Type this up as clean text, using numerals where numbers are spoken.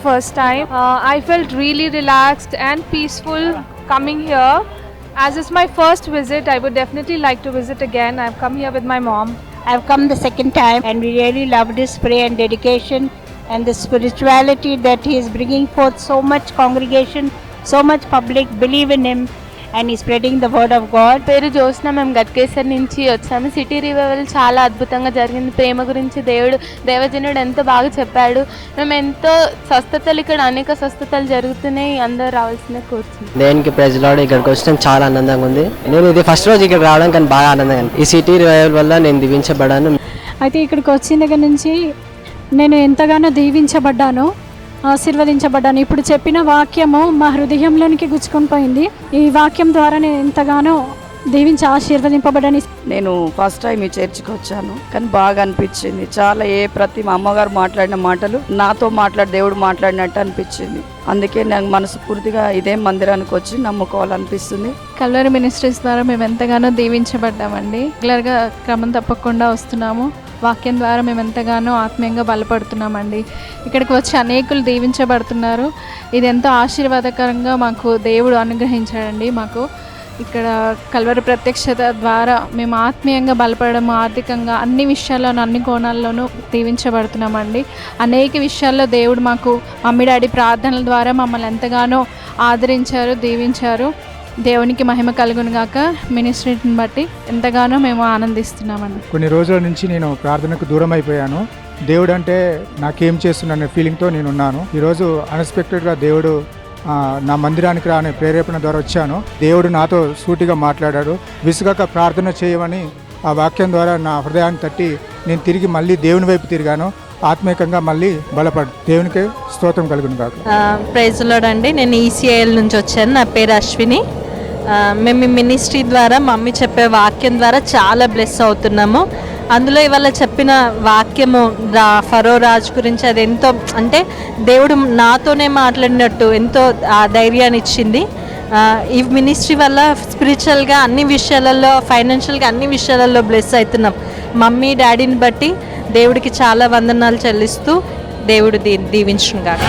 First time, I felt really relaxed and peaceful coming here. As it's my first visit, I would definitely like to visit again. I've come here with my mom. I've come the second time and we really loved his prayer and dedication and the spirituality that he is bringing forth. So much congregation, so much public believe in him and he's spreading the word of God. పేరు జ్యోత్స్న, మేము గట్కేసర్ నుంచి వచ్చాము. City revival చాలా అద్భుతంగా జరిగింది. ప్రేమ గురించి దేవజనుడు ఎంతో బాగా చెప్పాడు. మేము ఎంతో స్వస్థతలు, ఇక్కడ అనేక స్వస్థతలు జరుగుతున్నాయి. అందరూ రావాల్సిన కూర్చున్నాం. దేనికి ప్రజలు ఇక్కడికి వచ్చడం చాలా ఆనందంగా ఉంది. నేను ఇది ఫస్ట్ రోజు ఇక్కడ రావడం కానీ బాగా ఆనందంగా ఉంది. ఈ సిటీ రివైవల్ వల్ల నేను దీవించబడ్డాను. అయితే ఇక్కడికి వచ్చిన దగ్గర నుంచి నేను ఎంతగానో దీవించబడ్డాను, ఆశీర్వదించబడ్డాను. ఇప్పుడు చెప్పిన వాక్యము మా హృదయంలోనికి గుచ్చుకొని పోయింది. ఈ వాక్యం ద్వారా నేను ఎంతగానో దీవించి ఆశీర్వదింపబడ్డాను. నేను ఫస్ట్ టైం ఈ చర్చికి వచ్చాను కానీ బాగా అనిపించింది. చాలా ప్రతి మా అమ్మగారు మాట్లాడిన మాటలు నాతో దేవుడు మాట్లాడినట్టు అనిపించింది. అందుకే నాకు మనస్ఫూర్తిగా ఇదే మందిరానికి వచ్చి నమ్ముకోవాలనిపిస్తుంది. కల్వరి మినిస్ట్రీస్ ద్వారా మేము ఎంతగానో దీవించబడ్డామండి. రెగ్యులర్గా క్రమం తప్పకుండా వస్తున్నాము. వాక్యం ద్వారా మేము ఎంతగానో ఆత్మీయంగా బలపడుతున్నామండి. ఇక్కడికి వచ్చి అనేకులు దీవించబడుతున్నారు. ఇది ఎంతో ఆశీర్వాదకరంగా మాకు దేవుడు అనుగ్రహించాడండి. మాకు ఇక్కడ కల్వరి ప్రత్యక్షత ద్వారా మేము ఆత్మీయంగా బలపడడం, ఆర్థికంగా అన్ని విషయాల్లోనూ అన్ని కోణాల్లోనూ దీవించబడుతున్నామండి. అనేక విషయాల్లో దేవుడు మాకు మమ్మీ డాడీ ప్రార్థనల ద్వారా మమ్మల్ని ఎంతగానో ఆదరించారు, దీవించారు. దేవునికి మహిమ కలుగును గాక. మినిస్ట్రీని బట్టి ఎంతగానో మేము ఆనందిస్తున్నామండి. కొన్ని రోజుల నుంచి నేను ప్రార్థనకు దూరం అయిపోయాను. దేవుడు అంటే నాకేం చేస్తున్నా ఫీలింగ్తో నేను ఉన్నాను. ఈరోజు అన్ఎక్స్పెక్టెడ్గా దేవుడు నా మందిరానికి రాని ప్రేరేపణ ద్వారా వచ్చాను. దేవుడు నాతో సూటిగా మాట్లాడాడు. విసుగక ప్రార్థన చేయమని ఆ వాక్యం ద్వారా నా హృదయాన్ని తట్టి నేను తిరిగి మళ్ళీ దేవుని వైపు తిరిగాను. ఆత్మీయంగా మళ్ళీ బలపడు. దేవునికి స్తోత్రం కలుగును కాక. ప్రైజ్ లార్డ్ అండి. నేను ఈసీఐఎల్ నుంచి వచ్చాను. నా పేరు అశ్విని. మేము ఈ మినిస్ట్రీ ద్వారా మమ్మీ చెప్పే వాక్యం ద్వారా చాలా బ్లెస్ అవుతున్నాము. అందులో ఇవాళ చెప్పిన వాక్యము ఫరో రాజు గురించి అది ఎంతో, అంటే దేవుడు నాతోనే మాట్లాడినట్టు ఎంతో ధైర్యాన్ని ఇచ్చింది. ఈ మినిస్ట్రీ వల్ల స్పిరిచువల్గా అన్ని విషయాలలో, ఫైనాన్షియల్గా అన్ని విషయాలలో బ్లెస్ అవుతున్నాం. మమ్మీ డాడీని బట్టి దేవుడికి చాలా వందనాలు చెల్లిస్తూ దేవుడు దీవించును గాక.